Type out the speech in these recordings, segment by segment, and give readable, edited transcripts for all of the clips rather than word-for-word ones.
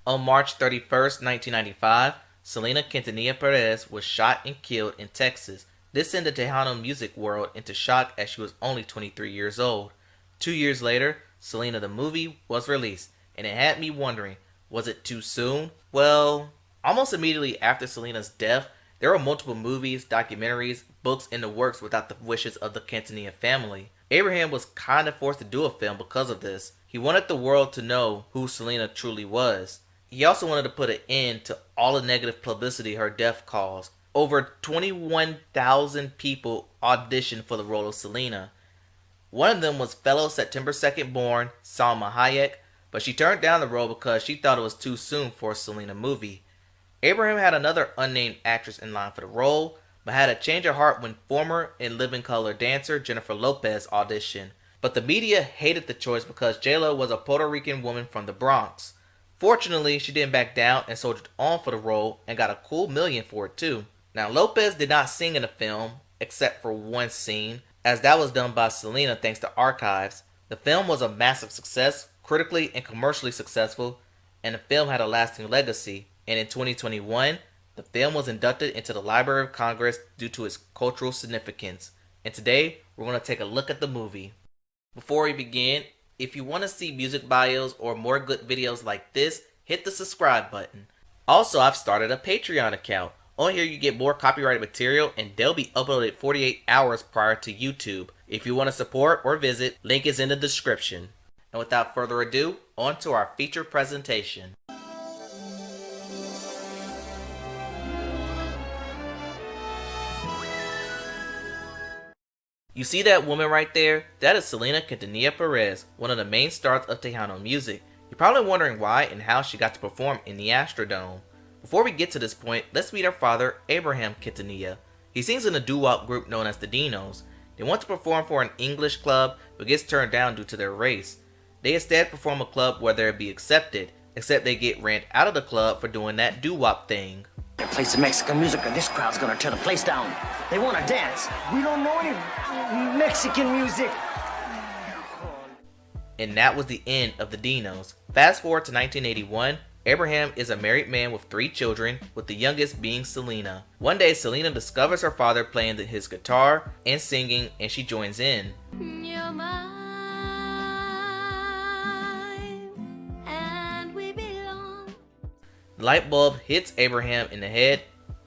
On March 31st, 1995, Selena Quintanilla-Perez was shot and killed in Texas. This sent the Tejano music world into shock as she was only 23 years old. 2 years later, Selena the movie was released, and it had me wondering, was it too soon? Well, almost immediately after Selena's death, there were multiple movies, documentaries, books in the works without the wishes of the Quintanilla family. Abraham was kinda forced to do a film because of this. He wanted the world to know who Selena truly was. He also wanted to put an end to all the negative publicity her death caused. Over 21,000 people auditioned for the role of Selena. One of them was fellow September 2nd born Salma Hayek, but she turned down the role because she thought it was too soon for a Selena movie. Abraham had another unnamed actress in line for the role, but had a change of heart when former and living color dancer Jennifer Lopez auditioned. But the media hated the choice because J-Lo was a Puerto Rican woman from the Bronx. Fortunately, she didn't back down and soldiered on for the role and got a cool million for it too. Now, Lopez did not sing in the film, except for one scene, as that was done by Selena thanks to archives. The film was a massive success, critically and commercially successful, and the film had a lasting legacy. And in 2021, the film was inducted into the Library of Congress due to its cultural significance. And today, we're going to take a look at the movie. Before we begin, if you want to see music bios or more good videos like this, hit the subscribe button. Also, I've started a Patreon account. On here you get more copyrighted material and they'll be uploaded 48 hours prior to YouTube. If you want to support or visit, link is in the description. And without further ado, on to our feature presentation. You see that woman right there? That is Selena Quintanilla-Perez, one of the main stars of Tejano music. You're probably wondering why and how she got to perform in the Astrodome. Before we get to this point, let's meet her father, Abraham Quintanilla. He sings in a doo-wop group known as the Dinos. They want to perform for an English club, but gets turned down due to their race. They instead perform a club where they'll be accepted, except they get ran out of the club for doing that doo-wop thing. They play some Mexican music or this crowd's gonna tear the place down. They wanna dance. We don't know any Mexican music. And that was the end of the Dinos. Fast forward to 1981, Abraham is a married man with 3 children, with the youngest being Selena. One day, Selena discovers her father playing his guitar and singing, and she joins in. You're mine, and we belong. The light bulb hits Abraham in the head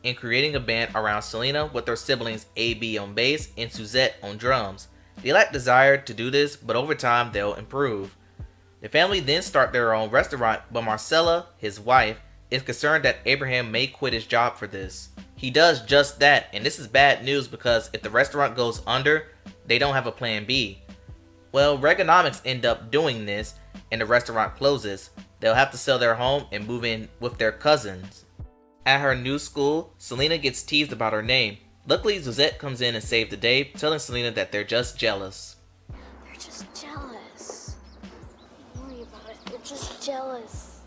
in creating a band around Selena with their siblings AB on bass and Suzette on drums. They lack desire to do this, but over time they'll improve. The family then start their own restaurant, but Marcella, his wife, is concerned that Abraham may quit his job for this. He does just that, and this is bad news because if the restaurant goes under, they don't have a plan B. Well, Reaganomics end up doing this, and the restaurant closes. They'll have to sell their home and move in with their cousins. At her new school, Selena gets teased about her name. Luckily, Suzette comes in and saves the day, telling Selena that they're just jealous. They're just jealous. Don't worry about it. They're just jealous.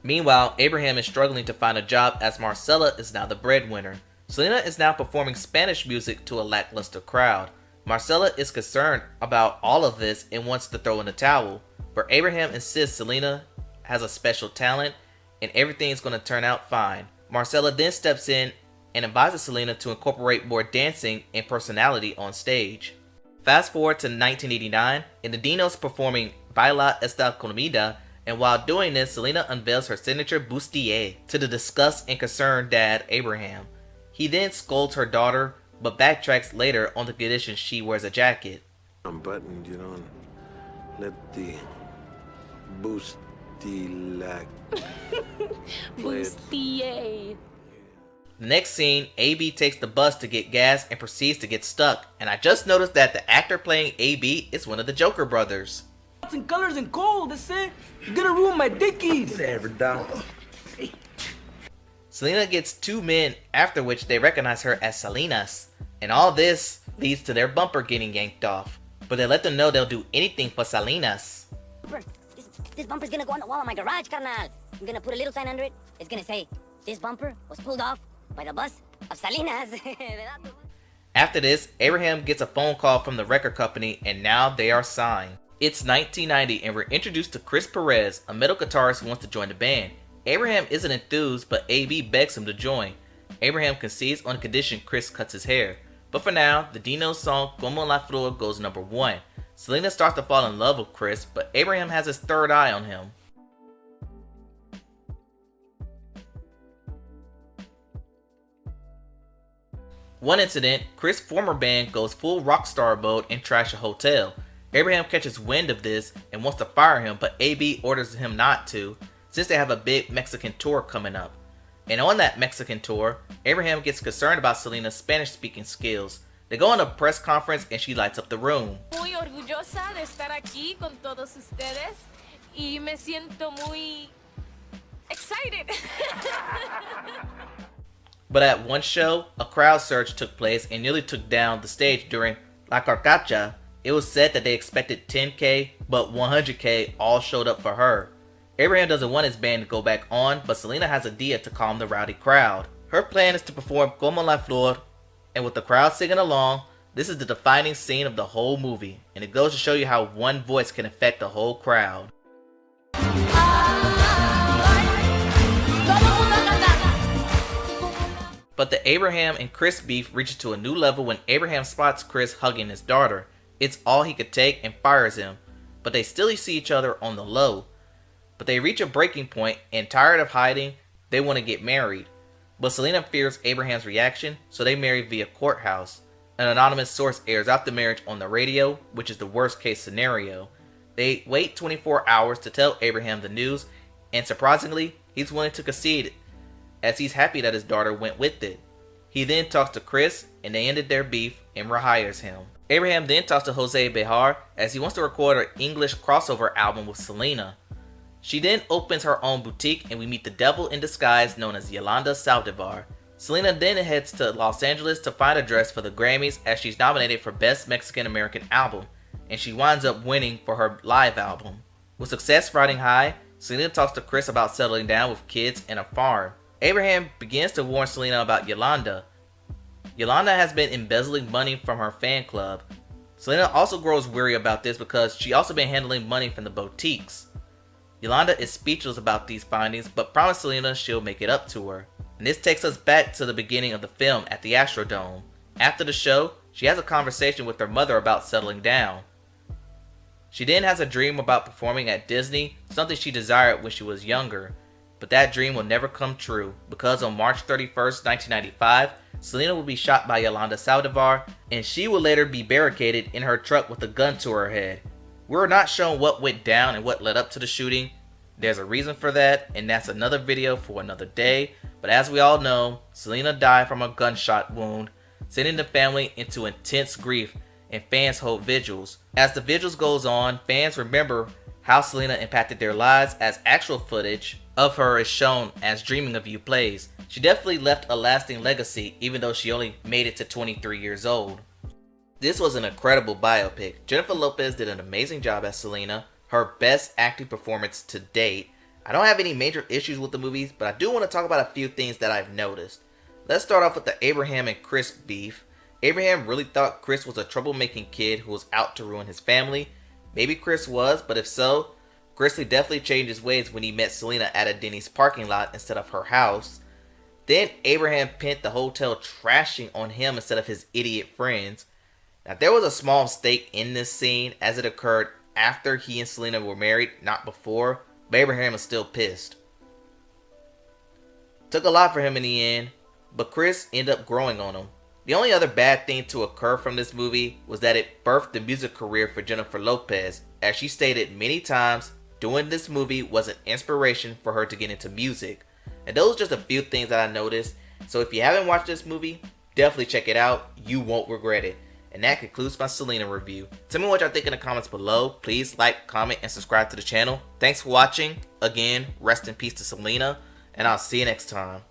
Meanwhile, Abraham is struggling to find a job as Marcella is now the breadwinner. Selena is now performing Spanish music to a lackluster crowd. Marcella is concerned about all of this and wants to throw in the towel, but Abraham insists Selena has a special talent and everything is going to turn out fine. Marcella then steps in and advises Selena to incorporate more dancing and personality on stage. Fast forward to 1989, and the Dinos performing Baila Esta Comida, and while doing this, Selena unveils her signature bustier to the disgust and concerned dad, Abraham. He then scolds her daughter, but backtracks later on the condition she wears a jacket. Unbuttoned, you know, and let the bustier. Bustier. The next scene, AB takes the bus to get gas and proceeds to get stuck. And I just noticed that the actor playing AB is one of the Joker brothers. And colors and cold, that's it. You're gonna ruin my dickies. Never done. Selena gets 2 men, after which they recognize her as Salinas. And all this leads to their bumper getting yanked off. But they let them know they'll do anything for Salinas. This bumper's gonna go on the wall of my garage, carnal. I'm gonna put a little sign under it. It's gonna say, this bumper was pulled off by the bus of Salinas. After this, Abraham gets a phone call from the record company and now they are signed. It's 1990 and we're introduced to Chris Perez, a metal guitarist who wants to join the band. Abraham isn't enthused, but AB begs him to join. Abraham concedes on the condition Chris cuts his hair. But for now, the Dino song Como la Flor goes number 1. Selena starts to fall in love with Chris, but Abraham has his third eye on him. One incident, Chris' former band goes full rock star mode and trash a hotel. Abraham catches wind of this and wants to fire him, but AB orders him not to, since they have a big Mexican tour coming up. And on that Mexican tour, Abraham gets concerned about Selena's Spanish speaking skills. They go on a press conference and she lights up the room. Muy orgullosa de estar aquí con todos ustedes y me siento muy excited. But at one show, a crowd surge took place and nearly took down the stage during La Carcacha. It was said that they expected 10K, but 100K all showed up for her. Abraham doesn't want his band to go back on, but Selena has an idea to calm the rowdy crowd. Her plan is to perform Como la Flor, and with the crowd singing along, this is the defining scene of the whole movie, and it goes to show you how one voice can affect the whole crowd. But the Abraham and Chris beef reaches to a new level when Abraham spots Chris hugging his daughter. It's all he could take and fires him, but they still see each other on the low. But they reach a breaking point and tired of hiding, they want to get married. But Selena fears Abraham's reaction, so they marry via courthouse. An anonymous source airs out the marriage on the radio, which is the worst case scenario. They wait 24 hours to tell Abraham the news, and surprisingly, he's willing to concede, as he's happy that his daughter went with it. He then talks to Chris, and they ended their beef and rehires him. Abraham then talks to Jose Behar, as he wants to record an English crossover album with Selena. She then opens her own boutique, and we meet the devil in disguise known as Yolanda Saldivar. Selena then heads to Los Angeles to find a dress for the Grammys, as she's nominated for Best Mexican American Album, and she winds up winning for her live album. With success riding high, Selena talks to Chris about settling down with kids and a farm. Abraham begins to warn Selena about Yolanda. Yolanda has been embezzling money from her fan club. Selena also grows weary about this because she also been handling money from the boutiques. Yolanda is speechless about these findings, but promises Selena she'll make it up to her. And this takes us back to the beginning of the film at the Astrodome. After the show, she has a conversation with her mother about settling down. She then has a dream about performing at Disney, something she desired when she was younger. But that dream will never come true, because on March 31st, 1995, Selena will be shot by Yolanda Saldivar, and she will later be barricaded in her truck with a gun to her head. We're not shown what went down and what led up to the shooting. There's a reason for that, and that's another video for another day. But as we all know, Selena died from a gunshot wound, sending the family into intense grief, and fans hold vigils. As the vigils goes on, fans remember how Selena impacted their lives, as actual footage of her is shown as Dreaming of You plays. She definitely left a lasting legacy, even though she only made it to 23 years old. This was an incredible biopic. Jennifer Lopez did an amazing job as Selena, her best acting performance to date. I don't have any major issues with the movies, but I do want to talk about a few things that I've noticed. Let's start off with the Abraham and Chris beef. Abraham really thought Chris was a troublemaking kid who was out to ruin his family. Maybe Chris was, but if so, Chris definitely changed his ways when he met Selena at a Denny's parking lot instead of her house. Then Abraham penned the hotel trashing on him instead of his idiot friends. Now there was a small mistake in this scene, as it occurred after he and Selena were married, not before, but Abraham was still pissed. Took a lot for him in the end, but Chris ended up growing on him. The only other bad thing to occur from this movie was that it birthed the music career for Jennifer Lopez, as she stated many times doing this movie was an inspiration for her to get into music. And those are just a few things that I noticed, so if you haven't watched this movie, definitely check it out, you won't regret it. And that concludes my Selena review. Tell me what y'all think in the comments below. Please like, comment, and subscribe to the channel. Thanks for watching. Again, rest in peace to Selena, and I'll see you next time.